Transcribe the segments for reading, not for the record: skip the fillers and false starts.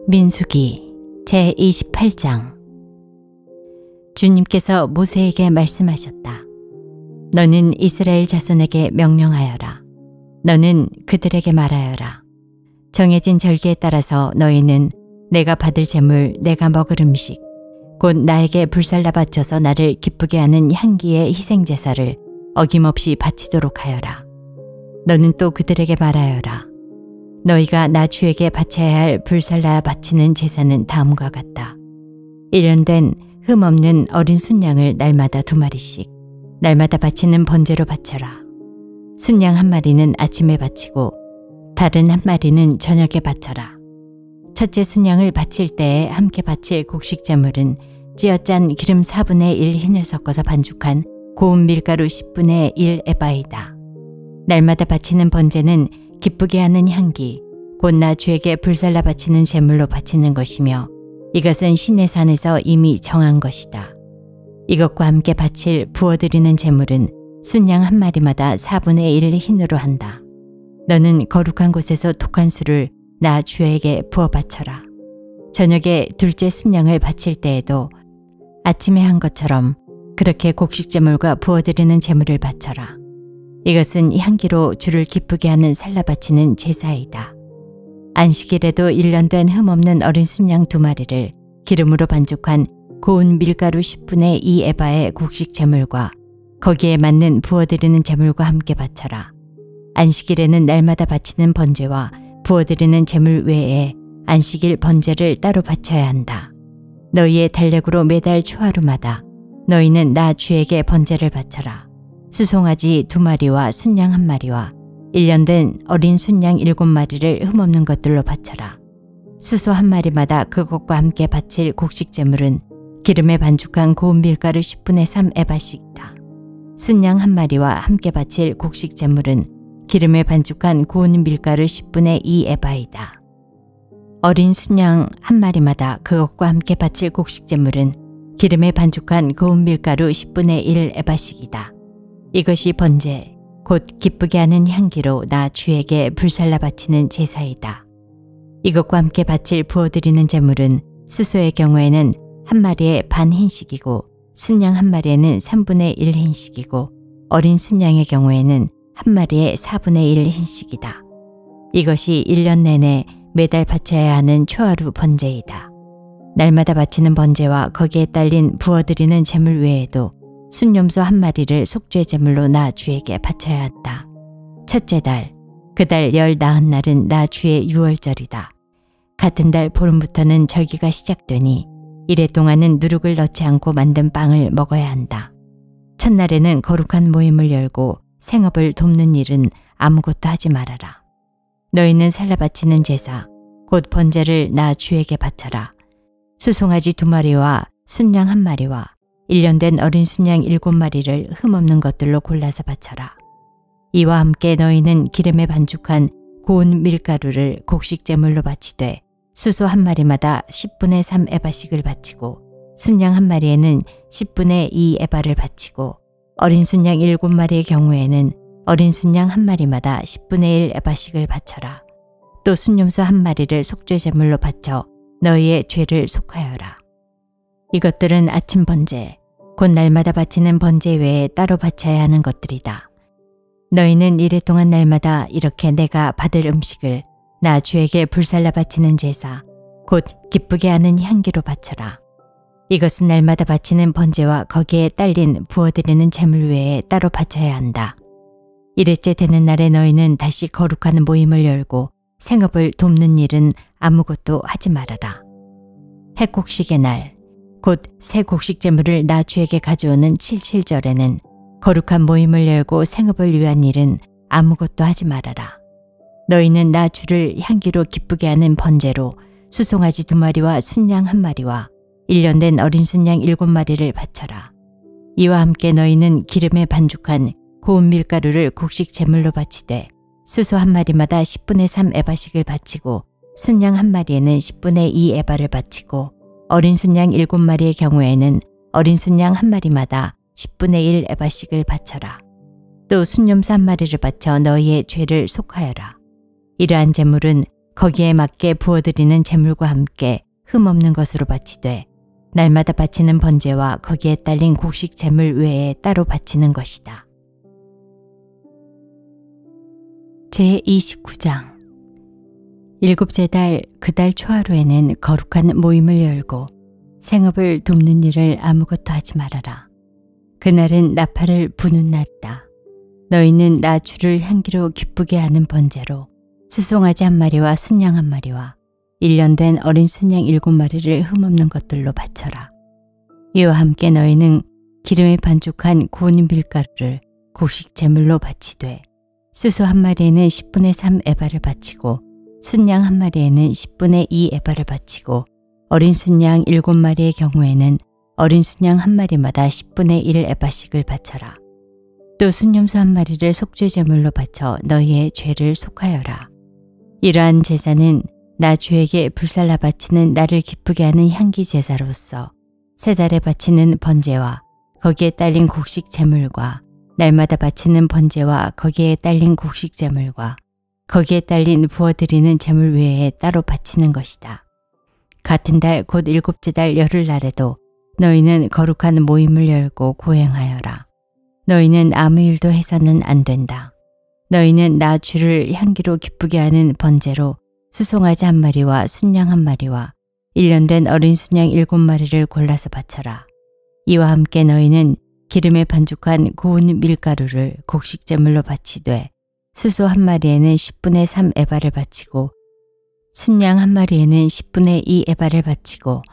민수기 제28장. 주님께서 모세에게 말씀하셨다. 너는 이스라엘 자손에게 명령하여라. 너는 그들에게 말하여라. 정해진 절기에 따라서 너희는 내가 받을 제물, 내가 먹을 음식, 곧 나에게 불살라 바쳐서 나를 기쁘게 하는 향기의 희생제사를 어김없이 바치도록 하여라. 너는 또 그들에게 말하여라. 너희가 나 주에게 바쳐야 할 불살라 바치는 제사는 다음과 같다. 일년된 흠없는 어린 순양을 날마다 2마리씩 날마다 바치는 번제로 바쳐라. 순양 1마리는 아침에 바치고 다른 1마리는 저녁에 바쳐라. 첫째 순양을 바칠 때에 함께 바칠 곡식제물은 찌어짠 기름 4분의 1 흰을 섞어서 반죽한 고운 밀가루 10분의 1 에바이다. 날마다 바치는 번제는 기쁘게 하는 향기, 곧 나 주에게 불살라 바치는 제물로 바치는 것이며 이것은 시내 산에서 이미 정한 것이다. 이것과 함께 바칠 부어드리는 제물은 순양 1마리마다 4분의 1 흰으로 한다. 너는 거룩한 곳에서 독한 술을 나 주에게 부어 바쳐라. 저녁에 둘째 순양을 바칠 때에도 아침에 한 것처럼 그렇게 곡식제물과 부어드리는 제물을 바쳐라. 이것은 향기로 주를 기쁘게 하는 살라 바치는 제사이다. 안식일에도 1년된 흠없는 어린 순양 2마리를 기름으로 반죽한 고운 밀가루 10분의 2 에바의 곡식제물과 거기에 맞는 부어드리는 제물과 함께 바쳐라. 안식일에는 날마다 바치는 번제와 부어드리는 제물 외에 안식일 번제를 따로 바쳐야 한다. 너희의 달력으로 매달 초하루마다 너희는 나 주에게 번제를 바쳐라. 수송아지 2마리와 순양 1마리와 1년된 어린 순양 7마리를 흠없는 것들로 바쳐라. 수소 1마리마다 그것과 함께 바칠 곡식제물은 기름에 반죽한 고운 밀가루 10분의 3 에바씩이다. 순양 1마리와 함께 바칠 곡식제물은 기름에 반죽한 고운 밀가루 10분의 2 에바이다. 어린 순양 1마리마다 그것과 함께 바칠 곡식제물은 기름에 반죽한 고운 밀가루 10분의 1 에바씩이다. 이것이 번제, 곧 기쁘게 하는 향기로 나 주에게 불살라 바치는 제사이다. 이것과 함께 바칠 부어드리는 제물은 수소의 경우에는 1마리에 반 흰식이고 순양 1마리에는 3분의 1 흰식이고 어린 순양의 경우에는 1마리에 4분의 1 흰식이다. 이것이 1년 내내 매달 바쳐야 하는 초하루 번제이다. 날마다 바치는 번제와 거기에 딸린 부어드리는 제물 외에도 순염소 1마리를 속죄 제물로 나 주에게 바쳐야 한다. 첫째 달, 그 달 열 나흔 날은 나 주의 유월절이다. 같은 달 보름부터는 절기가 시작되니 이래 동안은 누룩을 넣지 않고 만든 빵을 먹어야 한다. 첫날에는 거룩한 모임을 열고 생업을 돕는 일은 아무것도 하지 말아라. 너희는 살라 바치는 제사, 곧 번제를 나 주에게 바쳐라. 수송아지 2마리와 순양 1마리와 1년 된 어린 순양 7마리를 흠없는 것들로 골라서 바쳐라. 이와 함께 너희는 기름에 반죽한 고운 밀가루를 곡식제물로 바치되 수소 1마리마다 10분의 3 에바씩을 바치고 순양 1마리에는 10분의 2 에바를 바치고 어린 순양 7마리의 경우에는 어린 순양 1마리마다 10분의 1 에바씩을 바쳐라. 또 순염소 1마리를 속죄제물로 바쳐 너희의 죄를 속하여라. 이것들은 아침 번제, 곧 날마다 바치는 번제 외에 따로 바쳐야 하는 것들이다. 너희는 이래 동안 날마다 이렇게 내가 받을 음식을 나 주에게 불살라 바치는 제사, 곧 기쁘게 하는 향기로 바쳐라. 이것은 날마다 바치는 번제와 거기에 딸린 부어드리는 제물 외에 따로 바쳐야 한다. 이래째 되는 날에 너희는 다시 거룩한 모임을 열고 생업을 돕는 일은 아무것도 하지 말아라. 해곡식의 날, 곧 새 곡식제물을 나 주에게 가져오는 77절에는 거룩한 모임을 열고 생업을 위한 일은 아무것도 하지 말아라. 너희는 나 주를 향기로 기쁘게 하는 번제로 수송아지 2마리와 순양 1마리와 1년 된 어린 순양 7마리를 바쳐라. 이와 함께 너희는 기름에 반죽한 고운 밀가루를 곡식제물로 바치되 수소 1마리마다 10분의 3 에바씩을 바치고 순양 1마리에는 10분의 2 에바를 바치고 어린 순양 7마리의 경우에는 어린 순양 1마리마다 10분의 1 에바씩을 바쳐라. 또 순염소 1마리를 바쳐 너희의 죄를 속하여라. 이러한 제물은 거기에 맞게 부어드리는 제물과 함께 흠없는 것으로 바치되 날마다 바치는 번제와 거기에 딸린 곡식 제물 외에 따로 바치는 것이다. 제29장 일곱째 달 그 달 초하루에는 거룩한 모임을 열고 생업을 돕는 일을 아무것도 하지 말아라. 그날은 나팔을 부는 날이다. 너희는 나 주를 향기로 기쁘게 하는 번제로 수송아지 한 마리와 순양 한 마리와 1년 된 어린 순양 7마리를 흠없는 것들로 바쳐라. 이와 함께 너희는 기름에 반죽한 고운 밀가루를 곡식 제물로 바치되 수소 한 마리에는 10분의 3 에바를 바치고 순양 한 마리에는 10분의 2 에바를 바치고 어린 순양 7마리의 경우에는 어린 순양 한 마리마다 10분의 1 에바씩을 바쳐라. 또 순염소 한 마리를 속죄 제물로 바쳐 너희의 죄를 속하여라. 이러한 제사는 나 주에게 불살라 바치는 나를 기쁘게 하는 향기 제사로서 세 달에 바치는 번제와 거기에 딸린 곡식 제물과 날마다 바치는 번제와 거기에 딸린 곡식 제물과 거기에 딸린 부어드리는 제물 외에 따로 바치는 것이다. 같은 달 곧 일곱째 달 열흘날에도 너희는 거룩한 모임을 열고 고행하여라. 너희는 아무 일도 해서는 안 된다. 너희는 나 주를 향기로 기쁘게 하는 번제로 수송아지 한 마리와 순양 한 마리와 1년 된 어린 순양 7마리를 골라서 바쳐라. 이와 함께 너희는 기름에 반죽한 고운 밀가루를 곡식 제물로 바치되 수소 한 마리에는 10분의 3 에바를 바치고 순양 한 마리에는 10분의 2 에바를 바치고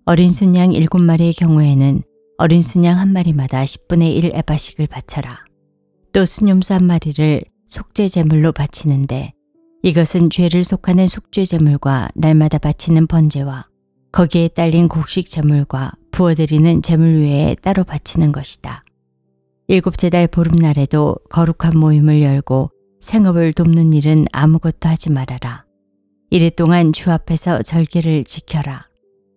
어린 순양 7마리의 경우에는 어린 순양 한 마리마다 10분의 1 에바씩을 바쳐라. 또 순염소 한 마리를 속죄 제물로 바치는데 이것은 죄를 속하는 속죄 제물과 날마다 바치는 번제와 거기에 딸린 곡식 제물과 부어드리는 제물 외에 따로 바치는 것이다. 일곱째 달 보름날에도 거룩한 모임을 열고 생업을 돕는 일은 아무것도 하지 말아라. 이래 동안 주 앞에서 절기를 지켜라.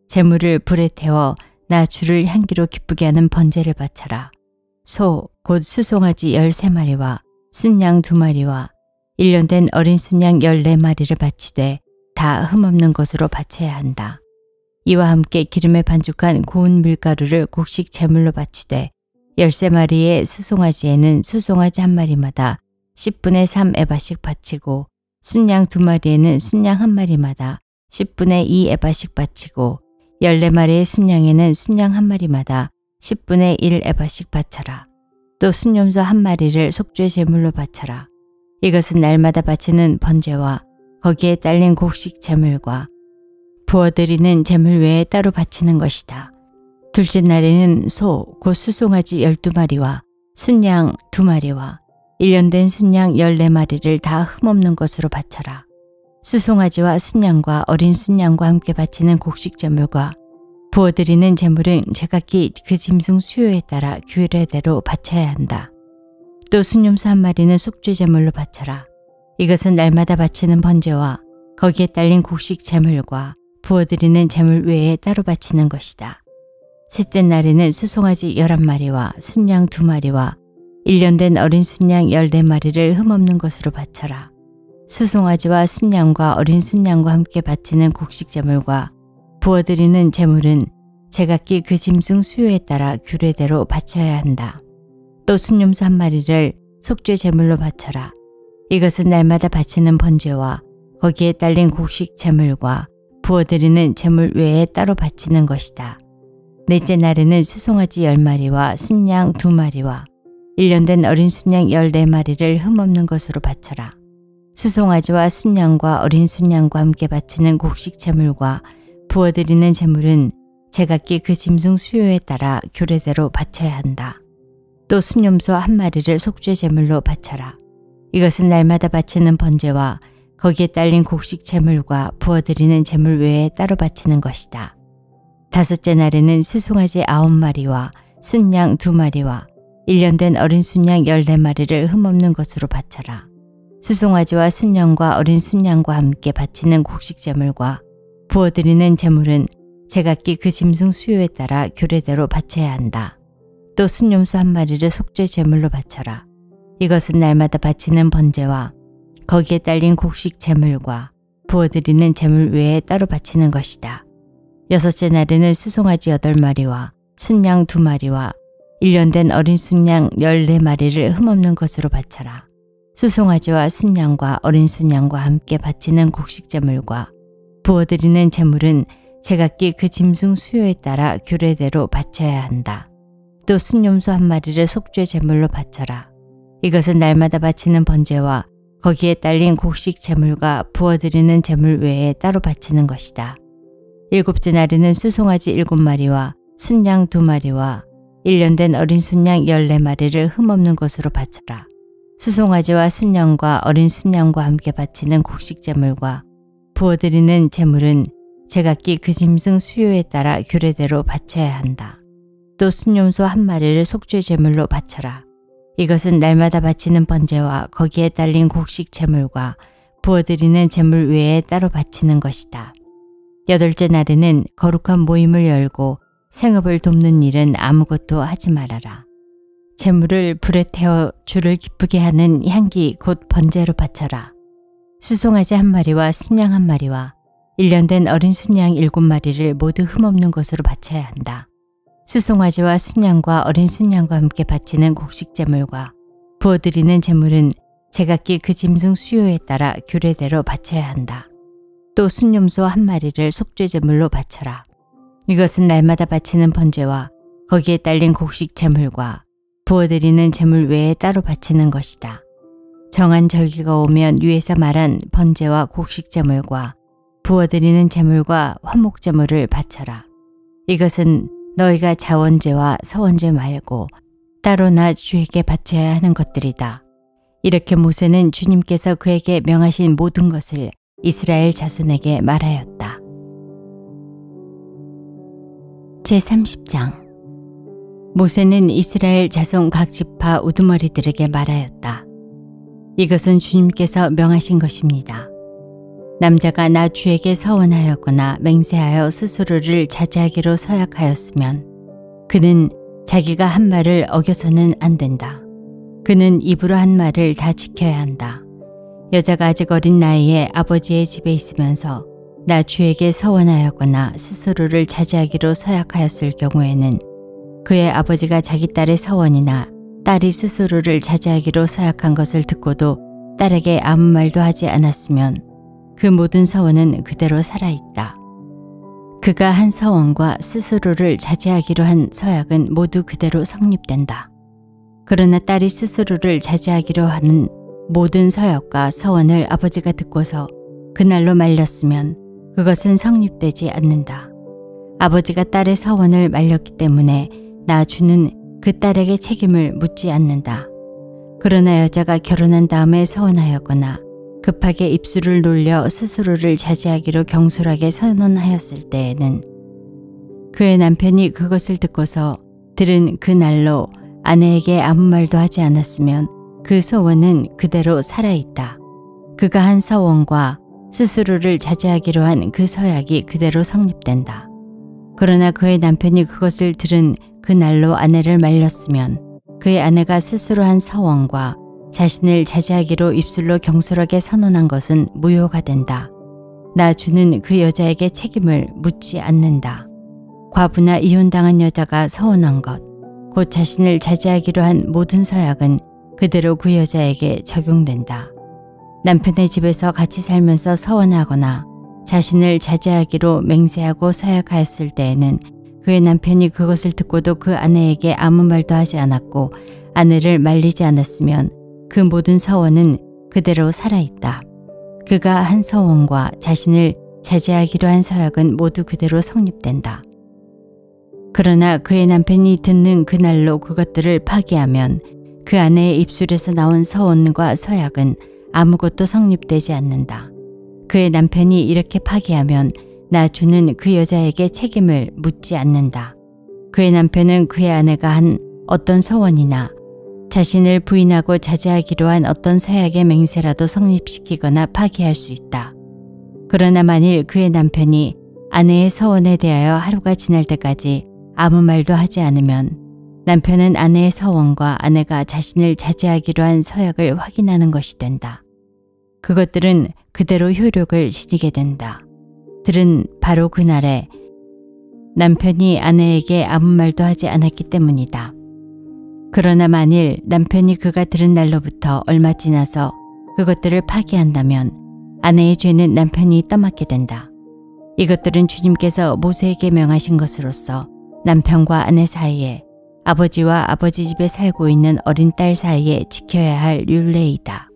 제물을 불에 태워 나 주를 향기로 기쁘게 하는 번제를 바쳐라. 소 곧 수송아지 13마리와 순양 2마리와 1년 된 어린 순양 14마리를 바치되 다 흠없는 것으로 바쳐야 한다. 이와 함께 기름에 반죽한 고운 밀가루를 곡식 제물로 바치되 13마리의 수송아지에는 수송아지 한 마리마다 10분의 3 에바씩 바치고 순양 2마리에는 순양 한 마리마다 10분의 2 에바씩 바치고 14마리의 순양에는 순양 한 마리마다 10분의 1 에바씩 바쳐라. 또 순염소 한 마리를 속죄 제물로 바쳐라. 이것은 날마다 바치는 번제와 거기에 딸린 곡식 제물과 부어드리는 제물 외에 따로 바치는 것이다. 둘째 날에는 소 곧 수송아지 12마리와 순양 2마리와 1년 된 순양 14마리를 다 흠없는 것으로 바쳐라. 수송아지와 순양과 어린 순양과 함께 바치는 곡식 제물과 부어드리는 제물은 제각기 그 짐승 수요에 따라 규례대로 바쳐야 한다. 또 순염소 한 마리는 속죄 제물로 바쳐라. 이것은 날마다 바치는 번제와 거기에 딸린 곡식 제물과 부어드리는 제물 외에 따로 바치는 것이다. 셋째 날에는 수송아지 11마리와 순양 2마리와 1년 된 어린 순양 14마리를 흠없는 것으로 바쳐라. 수송아지와 순양과 어린 순양과 함께 바치는 곡식 제물과 부어드리는 제물은 제각기 그 짐승 수요에 따라 규례대로 바쳐야 한다. 또 순염소 한 마리를 속죄 제물로 바쳐라. 이것은 날마다 바치는 번제와 거기에 딸린 곡식 제물과 부어드리는 제물 외에 따로 바치는 것이다. 넷째 날에는 수송아지 10마리와 순양 2마리와 1년 된 어린 순양 14마리를 흠없는 것으로 바쳐라. 수송아지와 순양과 어린 순양과 함께 바치는 곡식 제물과 부어드리는 제물은 제각기 그 짐승 수요에 따라 규례대로 바쳐야 한다. 또 순염소 한 마리를 속죄 제물로 바쳐라. 이것은 날마다 바치는 번제와 거기에 딸린 곡식 제물과 부어드리는 제물 외에 따로 바치는 것이다. 다섯째 날에는 수송아지 9마리와 순양 2마리와 1년 된 어린 순양 14마리를 흠없는 것으로 바쳐라. 수송아지와 순양과 어린 순양과 함께 바치는 곡식 제물과 부어드리는 제물은 제각기 그 짐승 수요에 따라 규례대로 바쳐야 한다. 또 순염소 한 마리를 속죄 제물로 바쳐라. 이것은 날마다 바치는 번제와 거기에 딸린 곡식 제물과 부어드리는 제물 외에 따로 바치는 것이다. 여섯째 날에는 수송아지 8마리와 순양 2마리와 1년 된 어린 순양 14마리를 흠없는 것으로 바쳐라. 수송아지와 순양과 어린 순양과 함께 바치는 곡식제물과 부어드리는 제물은 제각기 그 짐승 수요에 따라 규례대로 바쳐야 한다. 또 순염소 1마리를 속죄 제물로 바쳐라. 이것은 날마다 바치는 번제와 거기에 딸린 곡식 제물과 부어드리는 제물 외에 따로 바치는 것이다. 7째 날에는 수송아지 7마리와 순양 2마리와 1년 된 어린 순양 14마리를 흠없는 것으로 바쳐라. 수송아지와 순양과 어린 순양과 함께 바치는 곡식 제물과 부어드리는 제물은 제각기 그 짐승 수요에 따라 규례대로 바쳐야 한다. 또 순염소 1마리를 속죄 제물로 바쳐라. 이것은 날마다 바치는 번제와 거기에 딸린 곡식 제물과 부어드리는 제물 외에 따로 바치는 것이다. 8째 날에는 거룩한 모임을 열고 생업을 돕는 일은 아무것도 하지 말아라. 제물을 불에 태워 주를 기쁘게 하는 향기 곧 번제로 바쳐라. 수송아지 1마리와 순양 1마리와 1년 된 어린 순양 7마리를 모두 흠없는 것으로 바쳐야 한다. 수송아지와 순양과 어린 순양과 함께 바치는 곡식 제물과 부어드리는 제물은 제각기 그 짐승 수요에 따라 규례대로 바쳐야 한다. 또 순염소 1마리를 속죄 제물로 바쳐라. 이것은 날마다 바치는 번제와 거기에 딸린 곡식 제물과 부어드리는 제물 외에 따로 바치는 것이다. 정한 절기가 오면 위에서 말한 번제와 곡식 제물과 부어드리는 제물과 화목 제물을 바쳐라. 이것은 너희가 자원제와 서원제 말고 따로 나 주에게 바쳐야 하는 것들이다. 이렇게 모세는 주님께서 그에게 명하신 모든 것을 이스라엘 자손에게 말하였다. 제30장 모세는 이스라엘 자손 각 지파 우두머리들에게 말하였다. 이것은 주님께서 명하신 것입니다. 남자가 나 주에게 서원하였거나 맹세하여 스스로를 자제하기로 서약하였으면 그는 자기가 한 말을 어겨서는 안 된다. 그는 입으로 한 말을 다 지켜야 한다. 여자가 아직 어린 나이에 아버지의 집에 있으면서 나 주에게 서원하였거나 스스로를 자제하기로 서약하였을 경우에는 그의 아버지가 자기 딸의 서원이나 딸이 스스로를 자제하기로 서약한 것을 듣고도 딸에게 아무 말도 하지 않았으면 그 모든 서원은 그대로 살아있다. 그가 한 서원과 스스로를 자제하기로 한 서약은 모두 그대로 성립된다. 그러나 딸이 스스로를 자제하기로 하는 모든 서약과 서원을 아버지가 듣고서 그날로 말렸으면 그것은 성립되지 않는다. 아버지가 딸의 서원을 말렸기 때문에 나 주는 그 딸에게 책임을 묻지 않는다. 그러나 여자가 결혼한 다음에 서원하였거나 급하게 입술을 놀려 스스로를 자제하기로 경솔하게 선언하였을 때에는 그의 남편이 그것을 듣고서 들은 그 날로 아내에게 아무 말도 하지 않았으면 그 서원은 그대로 살아있다. 그가 한 서원과 스스로를 자제하기로 한 그 서약이 그대로 성립된다. 그러나 그의 남편이 그것을 들은 그 날로 아내를 말렸으면 그의 아내가 스스로 한 서원과 자신을 자제하기로 입술로 경솔하게 선언한 것은 무효가 된다. 나 주는 그 여자에게 책임을 묻지 않는다. 과부나 이혼당한 여자가 서원한 것, 곧 자신을 자제하기로 한 모든 서약은 그대로 그 여자에게 적용된다. 남편의 집에서 같이 살면서 서원하거나 자신을 자제하기로 맹세하고 서약하였을 때에는 그의 남편이 그것을 듣고도 그 아내에게 아무 말도 하지 않았고 아내를 말리지 않았으면 그 모든 서원은 그대로 살아있다. 그가 한 서원과 자신을 자제하기로 한 서약은 모두 그대로 성립된다. 그러나 그의 남편이 듣는 그날로 그것들을 파기하면 그 아내의 입술에서 나온 서원과 서약은 아무것도 성립되지 않는다. 그의 남편이 이렇게 파기하면 나 주는 그 여자에게 책임을 묻지 않는다. 그의 남편은 그의 아내가 한 어떤 서원이나 자신을 부인하고 자제하기로 한 어떤 서약의 맹세라도 성립시키거나 파기할 수 있다. 그러나 만일 그의 남편이 아내의 서원에 대하여 하루가 지날 때까지 아무 말도 하지 않으면 남편은 아내의 서원과 아내가 자신을 자제하기로 한 서약을 확인하는 것이 된다. 그것들은 그대로 효력을 지니게 된다. 들은 바로 그날에 남편이 아내에게 아무 말도 하지 않았기 때문이다. 그러나 만일 남편이 그가 들은 날로부터 얼마 지나서 그것들을 파기한다면 아내의 죄는 남편이 떠맡게 된다. 이것들은 주님께서 모세에게 명하신 것으로서 남편과 아내 사이에, 아버지와 아버지 집에 살고 있는 어린 딸 사이에 지켜야 할 율례이다.